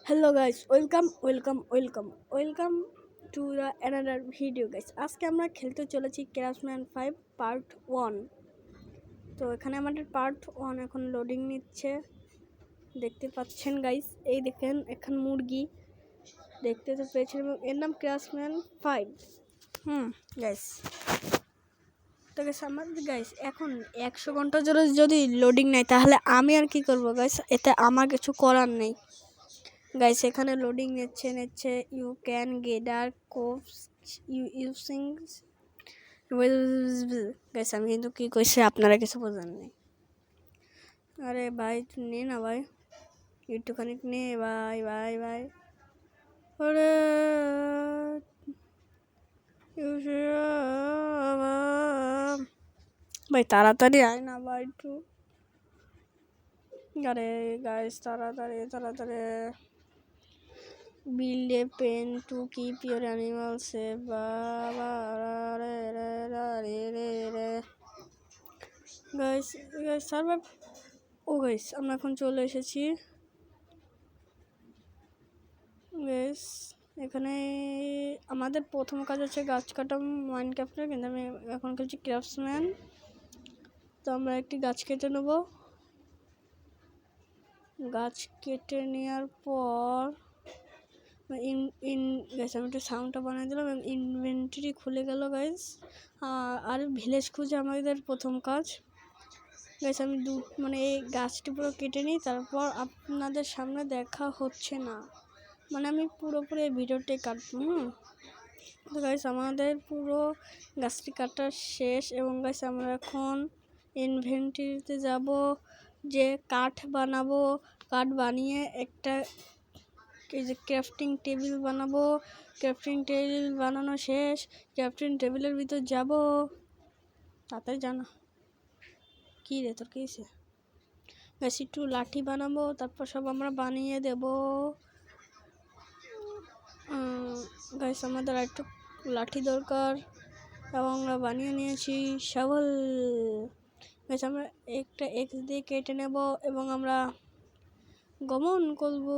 Hello guys, welcome to the another video guys. আজকে আমরা খেলতে চলেছি ক্রাফটম্যান 5 পার্ট 1। তো এখানে আমাদের পার্ট 1 এখন লোডিং নিচ্ছে, দেখতে পাচ্ছেন গাইস। এই দেখেন এখন মুরগি দেখতে তো পেয়েছেন এবং এর নাম ক্রাফটম্যান 5। গাইস, তো গাইস আমাদের গাইস এখন 100 ঘন্টা ধরে যদি লোডিং নেয় তাহলে আমি আর কি করব গাইস, এতে আমার কিছু করার নেই গাইস। এখানে লোডিং নিচ্ছে you can gather coves using guys. আমি কিন্তু কি কইছি আপনারা কিছু বোঝেন নাই। আরে ভাই নে না ভাই, একটুখানি নে ভাই ভাই ভাই। আরে ভাই তাড়াতাড়ি আয় না ভাই একটু। আরে গাইস তাড়াতাড়ি build a pen to keep your animals safe. Guys server guys আমরা এখন চলে এসেছি গাইস। এখানে আমাদের প্রথম কাজ হচ্ছে গাছ কাটা মাইনক্রাফটে, কিন্তু আমি এখন খেলছি ক্রাফটসম্যান। তো আমরা একটি গাছ কেটে নেব। গাছ কেটে নেওয়ার পর গাইস আমি একটু সাউন্ডটা বানিয়ে দিলাম এবং ইনভেন্টরি খুলে গেল গাইস। আর ভিলেজ খুঁজে আমাদের প্রথম কাজ গাইস। আমি এই গাছটি পুরো কেটে নিই, তারপর আপনাদের সামনে দেখা হচ্ছে না, আমি পুরোপুরি ভিডিওটাই কাটবো। তো গাইস আমাদের পুরো গাছটি কাটা শেষ এবং গাইস আমরা এখন ইনভেন্টরিতে যাব, যে কাঠ বানাবো। কাঠ বানিয়ে একটা ক্রাফটিং টেবিল বানাবো। ক্রাফটিং টেবিল বানানো শেষ, ক্রাফটিং টেবিলের ভিতর যাব। তাড়াতাড়ি জানা কি রে তোর কিসে গাছ। একটু লাঠি বানাবো, তারপর সব আমরা বানিয়ে দেব গাইস। আমাদের একটু লাঠি দরকার এবং আমরা বানিয়ে নিয়েছি শাবল গাইস। আমরা একটা এক্স দিয়ে কেটে নেব এবং আমরা গমন করবো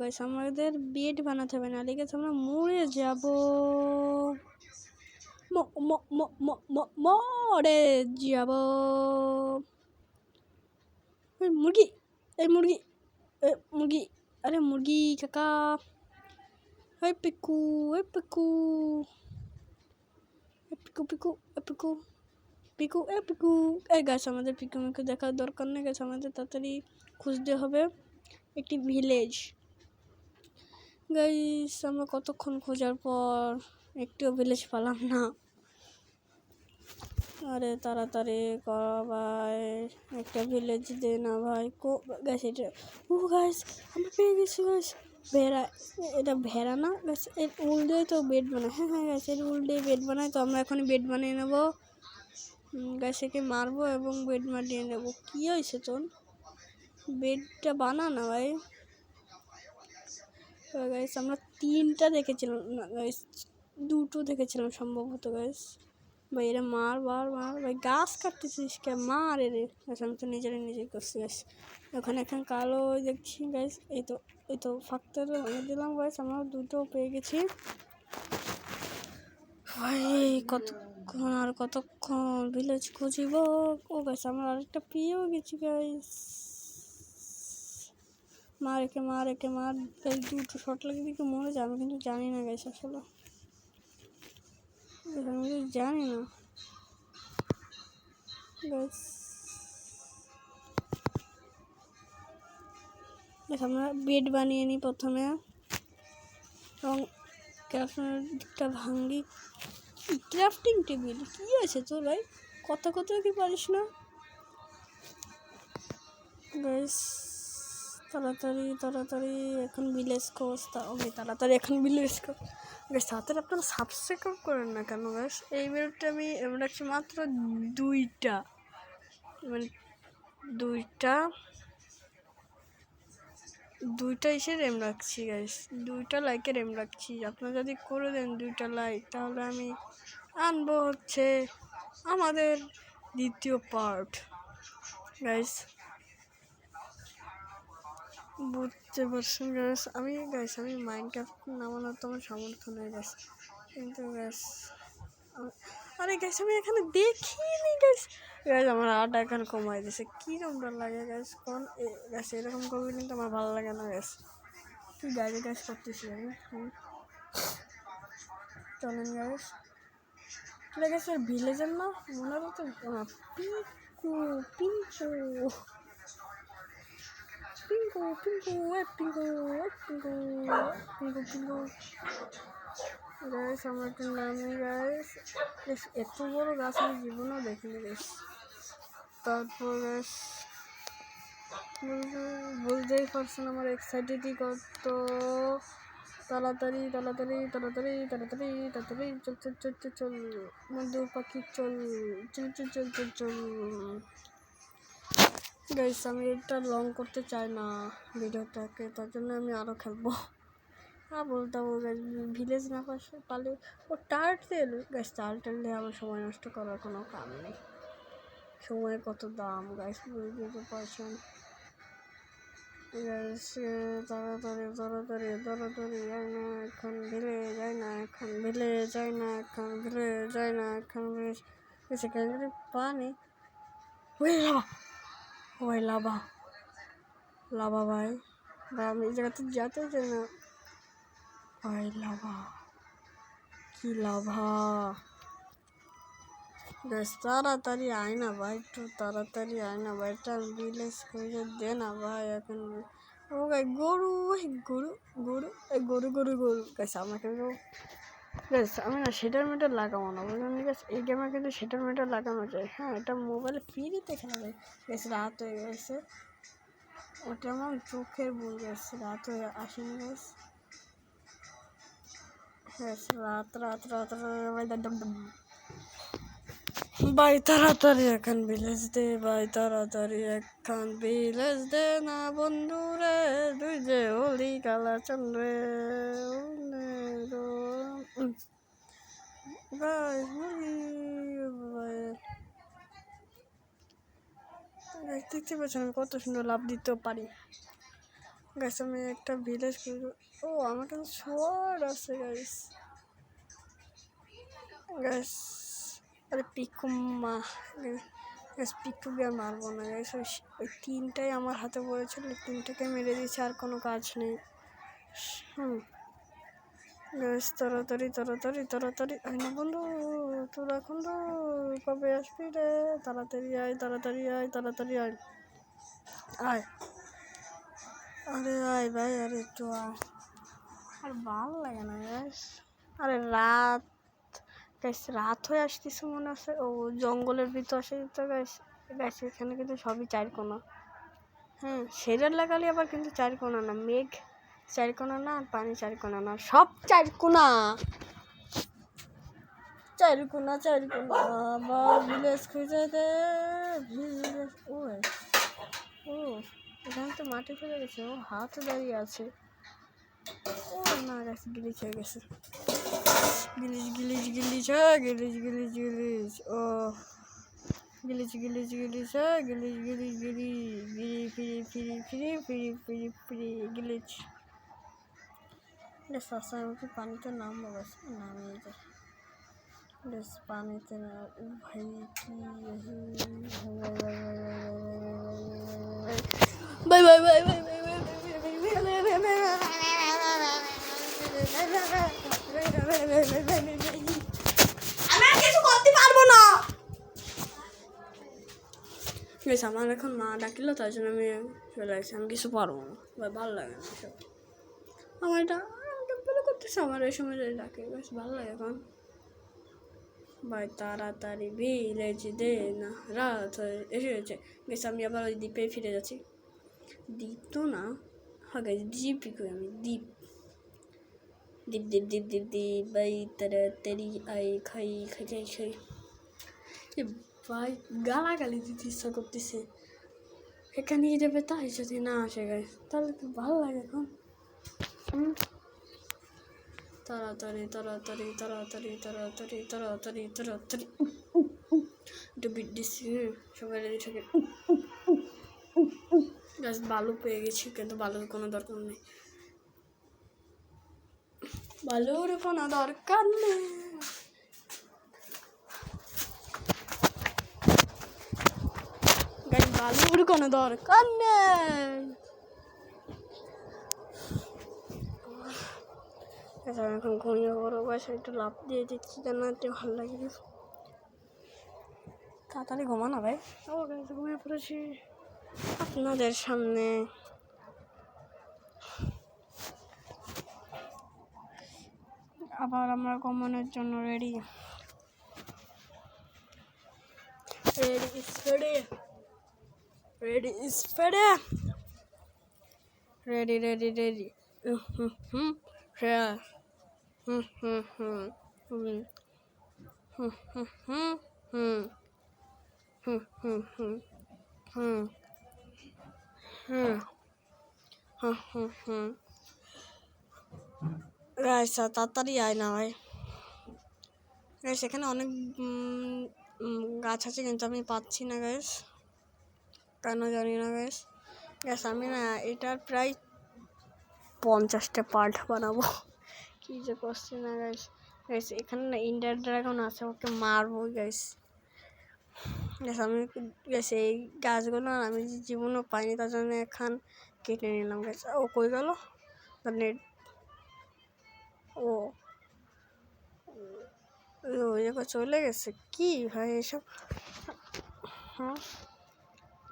গাইস। আমাদের বেড বানাতে হবে, না লেগেছে আমরা মরে যাব, মরে যাব। মুরগি মুরগি আরে মুরগি কাকা, পিকু পিকু পিকু পিকু পিকু পিকু পিকু। এই গাছ আমাদের পিকু মিকু দেখার দরকার নেই গাছ, আমাদের তাড়াতাড়ি খুঁজতে হবে একটি ভিলেজ গাইস। আমরা কতক্ষণ খোঁজার পর একটিও ভিলেজ পেলাম না। আরে তাড়াতাড়ি করা ভাই, একটা ভিলেজ দে না ভাই। গাছ এটা গাছ আমরা পেয়ে গেছি গাছ। ভেড়া, এটা ভেড়া না গাছ, এর উল দিয়ে তো বেড বানায়। হ্যাঁ গাছ, এর উল দিয়ে বেড বানায়। তো আমরা এখন বেড বানিয়ে নেবো গাছকে মারবো এবং বেড বানিয়ে নেবো। কি হয়েছে তোর? বেডটা বানা না ভাই। গাইস আমরা 3টা দেখেছিলাম না গাইস, 2টো দেখেছিলাম সম্ভবত গাইস। ভাই এরা মার ভাই, গাছ কাটতেছিস কে? মার রে গাইস। আমি তো নিজেই করছি গাইস। এখন কালো দেখছি গাইস। এই তো ফাঁকতে দিলাম গাইস। আমরা 2টো পেয়ে গেছি ভাই। কতক্ষণ ভিলেজ খুঁজিব। গাইস আমরা আরেকটা পেয়েও গেছি গাইস। মার গাইস। 2টো শট লাগে দিকে মরে যায়, আমি কিন্তু জানি না গাইস। আসলে আমি জানি না গাইস। আমরা বেড বানিয়ে নিই প্রথমে এবং ক্রাফটিংটা ভাঙি। ক্রাফটিং টেবিল কি আছে তোর ভাই? কথা কি পারিস না গাইস? তাড়াতাড়ি এখন ভিলেজ খোঁজ। তাড়াতাড়ি এখন ভিলেজ খোঁজ গাইস। তাড়াতাড়ি আপনারা সাবস্ক্রাইব করেন না কেন গাইস? এই ভিডিওটা আমি রাখছি মাত্র 2টা, দুইটা ইসের এম রাখছি গাইস। 2টা লাইকের এম রাখছি। আপনারা যদি করে দেন 2টা লাইক, তাহলে আমি আনবো হচ্ছে আমাদের দ্বিতীয় পার্ট গাইস। আমি মাইনক্রাফট নামানোর তো আমার সমর্থন হয়ে গেছে, কিন্তু গ্যাস আরে গ্যাস আমি এখানে দেখিনি গ্যাস। আমার আট এখন কমাই দিছে, কীরকম লাগে গ্যাস কোন গ্যাস এরকম করবে, কিন্তু আমার ভালো লাগে না গ্যাস। কি গাড়ি গ্যাস করতেছি আমি। চলেন গ্যাস, এটা গ্যাস ভিলেজের না মনে হতো পিঙ্কু পিঙ্কু পিঙ্কু পিঙ্কু পিঙ্কু পিঙ্কু পিঙ্কু পিঙ্কু গাইস আমার একটা নামে গাইস। এত বড় গাছ আমি জীবনেও দেখিনি গাইস। তারপর গাইস বুঝতেই পারছেন আমার এক্সাইটেডই কত। তাড়াতাড়ি তাড়াতাড়ি তাড়াতাড়ি তাড়াতাড়ি তাড়াতাড়ি চল চল চল চল চল মধু পাখি চল চল চল চল চল চল। গাইস আমি এটা লং করতে চাই না ভিডিওটাকে, তার জন্য আমি আরও খেলবো। বলতাম ভিলেজ না পালে ও টার্টেল গাছ, টার্টেল দিয়ে আমার সময় নষ্ট করার কোনো কাম নেই। সময় কত দাম গাছ, বুঝতে পারছেন গাছ। তাড়াতাড়ি তাড়াতাড়ি তাড়াতাড়ি যায় না এখন, ভিলে যায় না এখন, ভিলে যায় না এখন, ভিলে যায় না এখন। সেখানে পানি ওই লাভা, ওই লাভা লাভা ভাই, আমি এই জায়গাতে যেতে চাই না ভাই। লাভা কি লাভা গ্যাস, তাড়াতাড়ি আয় না ভাই, একটু তাড়াতাড়ি আয় না ভাই, এটা ভিলেজ করে দে না ভাই এখন। ও গাই গরু গরু গরু গরু গরু গরু গ্যাস আমাকে গ্যাস। আমি না সেটার মেটার লাগাবো না বুঝলেন গ্যাস, এই গেমে কিন্তু সেটার মেটার লাগানো যায়। হ্যাঁ এটা মোবাইলে ফ্রিতে খেলা যায় গ্যাস। রাত হয়ে গেছে, ওটা আমার চোখের ভুল গেছে, রাত হয়ে আসেনি গ্যাস। গ্যাস রাত রাত রাত ভাই তাড়াতাড়ি এখন ভিলেজ দে ভাই, তাড়াতাড়ি এখন ভিলেজ দে না বন্ধু রে, তুই যে হলি কালা চন্দ্রে ভাই ভাই। দেখতে পাচ্ছেন আমি কত সুন্দর লাভ দিতেও পারি গাছ। আমি একটা ভিলেজ ও আমার কাছে শোয়ার আছে গাইস গাইস। আরে পিকুম্মা গাছ, পিকুকে আর মারবো না গাইস। ওই তিনটাই আমার হাতে পড়েছিল, তিনটাকে মেরে দিয়েছে, আর কোনো কাজ নেই। গাইস তাড়াতাড়ি তাড়াতাড়ি তাড়াতাড়ি আয় না বন্ধু, তোরা এখন তো কবে আসবি রে? তাড়াতাড়ি আয় তাড়াতাড়ি আয় তাড়াতাড়ি আয় আয়। আরে আয় ভাই, আরে একটু আয়, আর ভালো লাগে না গাইস। আরে রাত গাইস, রাত হয়ে আসতেছে মনে আছে। ও জঙ্গলের ভিতর আসে তো গাইস। গাইস এখানে কিন্তু সবই চারকোনা। হ্যাঁ শেডের লাগালে আবার কিন্তু চারকোনা না, মেঘ চারকোনা না, আর পানি চারকোনা না, সব চারকোনা চারকোনা চারকোনা। আবার ভিলেজ খুঁজে দে ভিলেজ। ও ও এখানে তো মাটি ফেলে গেছে, ও হাত দাঁড়িয়ে আছে। ও না গাছ গিলিচ হয়ে গেছে, গিলিচ গিলিচ গিলিচ গিলিচ গিলিচ গিলিচ। ও গিলিচ গিলিচ গিলিচ গিলিচ গিলিচ গিলি গিলি ফিরি ফিরি ফিরি ফিরি ফিরি ফিরি গিলিচ। সস্তা আমাকে পানিতে নামবো গাছ, নামিয়ে যায় বেশ পানিতে না ভাই। কি bye bye bye bye bye bye আমার এখন মা ডাকিল, তার জন্য আমি চলে আসছি। আমি কিছু পারবো না ভাই, ভালো লাগে না সব। আমার এটা করতেছে, আমার এই সময় ডাকে বেশ ভালো লাগে এখন ভাই। তাড়াতাড়ি ভিলেজ দে না, রাত এসেছে গেছে। আমি আবার ওই দ্বীপে ফিরে যাচ্ছি। দ্বীপ তো না, হ্যাঁ গেছি দ্বীপই করি আমি, দ্বীপ দ্বীপ দ্বীপ দ্বীপ দ্বীপ দ্বীপ ভাই। তাড়াতাড়ি আই খাই খাই খাই খাই ভাই। গালাগালি দিতে ইচ্ছা করতেছে, এখানে নিয়ে যাবে, তাই যদি না আসে গাই তাহলে তো ভালো লাগে এখন। তাড়াতাড়ি তাড়াতাড়ি তাড়াতাড়ি তাড়াতাড়ি তাড়াতাড়ি তাড়াতাড়ি একটু বিট দিচ্ছি, সবাই রেডি থাকে। গাছ বালু পেয়ে গেছি, কিন্তু বালুর কোনো দরকার নেই, বালুর কোনো দরকার নেই। গাছ বালুর কোনো দরকার নেই। আমি এখন ঘুমিয়ে পড়বো, বাসা একটু লাফ দিয়ে দিচ্ছি যেন একটু ভালো লাগে না। তাড়াতাড়ি ঘুমা না ভাই। ও গাছ ঘুমিয়ে পড়েছি আপনাদের সামনে। আবার আমরা ঘুমানোর জন্য ready. Ready is ready. Ready is ready. Ready, ready, ready. Yeah. Guys তাড়াতাড়ি আয় না ভাই। গাইস এখানে অনেক গাছ আছে, কিন্তু আমি পাচ্ছি না গাইস, কেন জানি না গাইস। গাইস আমি না এটার প্রায় 50টা পার্ট বানাবো, কি যে করছি না গাইস। গাইস এখানে না ইন্ডিয়ার ড্রাগন আছে, ওকে মারবো গাইস। গাইস আমি গাইস এই গাছগুলো আমি জীবনও পাইনি, তার জন্য এখন কেটে নিলাম গাইস। ও কই গেল নেট? ও চলে গেছে কি ভাই এসব। হ্যাঁ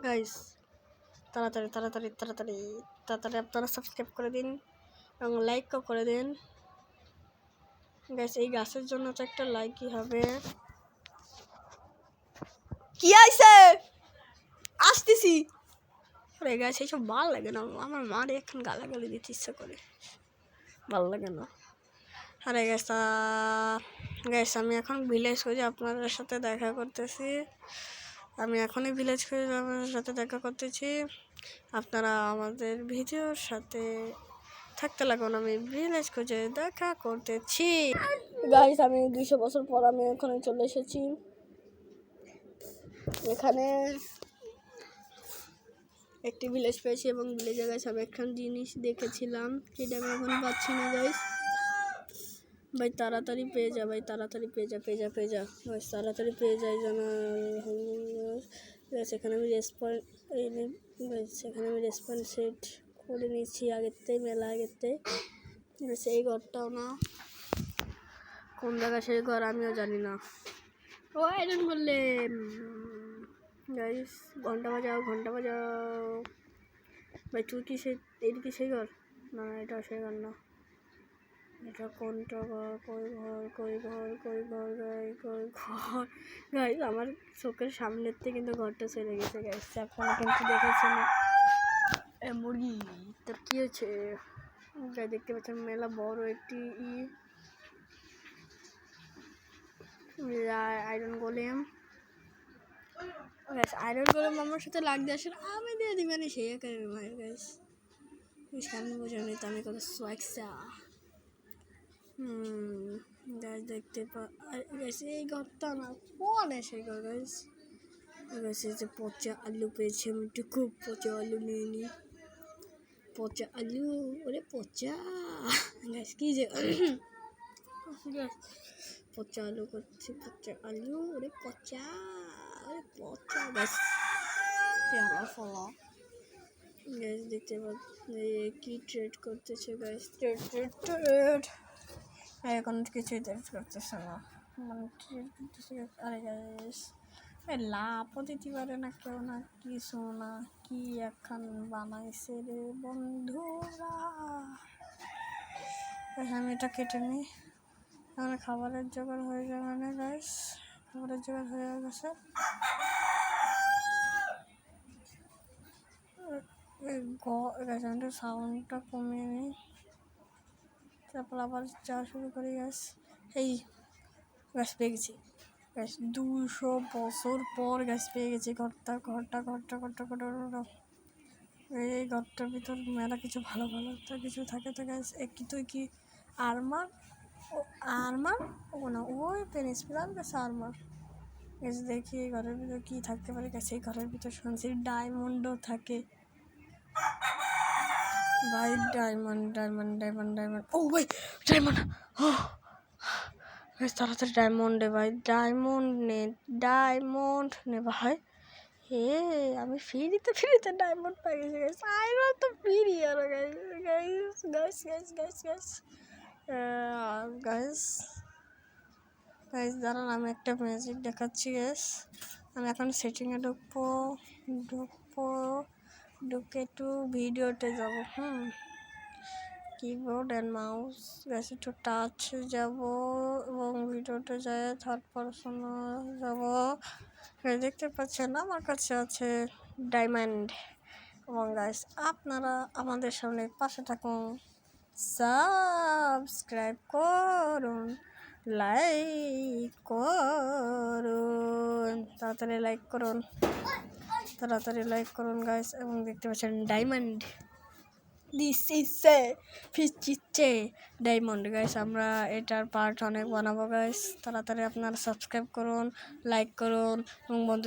গাইস তাড়াতাড়ি তাড়াতাড়ি তাড়াতাড়ি তাড়াতাড়ি আপনারা সাবস্ক্রাইব করে দিন এবং লাইকও করে দিন গাইস। এই গাছের জন্য তো একটা লাইকই হবে। কি আইছে? আসতেছি। আরে গাইস এইসব ভালো লাগে না, আমার মারে এখন গালাগালি দিতে ইচ্ছা করে, ভালো লাগে না। আরে গাইস আমি এখন ভিলেজ খুঁজে আপনাদের সাথে দেখা করতেছি। আমি এখনই ভিলেজ খুঁজে আপনাদের সাথে দেখা করতেছি। আপনারা আমাদের ভিডিওর সাথে থাকতে লাগুন, আমি ভিলেজ খুঁজে দেখা করতেছি। গাইস আমি 200 বছর পর আমি এখানে চলে এসেছি। এখানে একটি ভিলেজ পেয়েছি এবং ভিলেজে গাইস আমি একটা জিনিস দেখেছিলাম, সেটা আমি এখন পাচ্ছি না গাইস। ভাই তাড়াতাড়ি পেয়ে যা, ভাই তাড়াতাড়ি পেয়ে যা, পেয়ে যা পেয়ে যা ভাই, তাড়াতাড়ি পেয়ে যাই যেন। সেখানে আমি রেসপন্স সেট করে নিয়েছি আগের থেকে, মেলা আগের থেকে। সেই ঘরটাও না, কোন জায়গায় সেই ঘর আমিও জানি না। ও আইরন বললে গাইস ঘন্টা বাজাও, ঘন্টা বাজাও ভাই। তুই কি এদিকে সেই ঘর? না এটা সেই ঘর না, এটা কোনটা ঘর? কই ঘর, কই ঘর, কই ঘর, কই ঘর গাইস। আমার চোখের সামনের থেকে কিন্তু ঘরটা চলে গেছে গাইস, আপনারা কিন্তু দেখেছেন। মুরগি তোর কি হয়েছে গাই? দেখতে পাচ্ছেন মেলা বড় একটি আয়রন গোলেম। আয়রন গোলেম আমার সাথে লাগতে আসলে আমি দিয়ে দিবেন সেই একাডেমি ভাই গাইস। সামনে বোঝা নেই তো আমি কত সোয়াক্সা। গাছ দেখতে গাইস এই ঘরটা না পরে সেই ঘর গাইস। গাইস যে পচা আলু পেয়েছি আমি, একটু খুব পচা আলু নিয়ে নিই। পচা আলু, ওরে পচা গাইস কি যে পচা আলু করছি, পচা আলু, ওরে পচা, ওরে পচা গাইস। আমার ফলা গাইস দেখতে পাচ্ছি কি ট্রেড করতেছে গাইস। ট্রেড ট্রেড ট্রেড এখন কিছুই ট্রেড করতেছে না, মানে ট্রেড করতেছে। আরে গাইস লাভও দিতে পারে না কেউ না, কিছু না। কি এখন বানাইছে রে বন্ধুরা। আমি এটা কেটে নিই, আমার খাবারের জোগাড় হয়ে যাবে না গাইস। খাবারের জোগাড় হয়ে গেছে। সাউন্ডটা কমিয়ে নিই, তারপর আবার যাওয়া শুরু করি গাছ। এই গাছ পেয়ে গেছি গাছ, 200 বছর পর গাছ পেয়ে গেছি। ঘরটা এই ঘরটার ভিতর মেলা কিছু ভালো ভালো একটা কিছু থাকে তো গাছ। একটু তুই কি আর্মার, ও আর্মার ও না, ওই পেনিসপিলার গেছে আর্মার গাছ। দেখি এই ঘরের ভিতর কী থাকতে পারে গাছ। এই ঘরের ভিতর শুনছি ডায়মন্ডও থাকে ভাই ডায়মন্ড ডায়মন্ড ডায়মন্ড ডায়মন্ড, ও ভাই ডায়মন্ড, তাড়াতাড়ি ডায়মন্ড দে ভাই, ডায়মন্ড নে ভাই। আমি ফ্রিতে ডায়মন্ড পেয়ে গেছি গাইস, আইরন তো ফ্রি আর guys guys guys guys guys guys guys guys দাঁড়ান, আমি একটা ম্যাজিক দেখাচ্ছি গাইস। আমি এখন সেটিংয়ে ঢুকে একটু ভিডিওতে যাব। কিবোর্ড অ্যান্ড মাউস গাইস, একটু টাচ যাব এবং ভিডিওতে যায় থার্ড পারসন যাব। দেখতে পাচ্ছেন আমার কাছে আছে ডায়মন্ড। এবং গাইস আপনারা আমাদের সামনে পাশে থাকুন, সাবস্ক্রাইব করুন, লাইক করুন, তাড়াতাড়ি লাইক করুন গাইস। এবং দেখতে পাচ্ছেন diamond, this is diamond guys. আমরা এটার পার্ট অনেক বানাবো গাইস, তাড়াতাড়ি আপনারা সাবস্ক্রাইব করুন, লাইক করুন এবং বন্ধু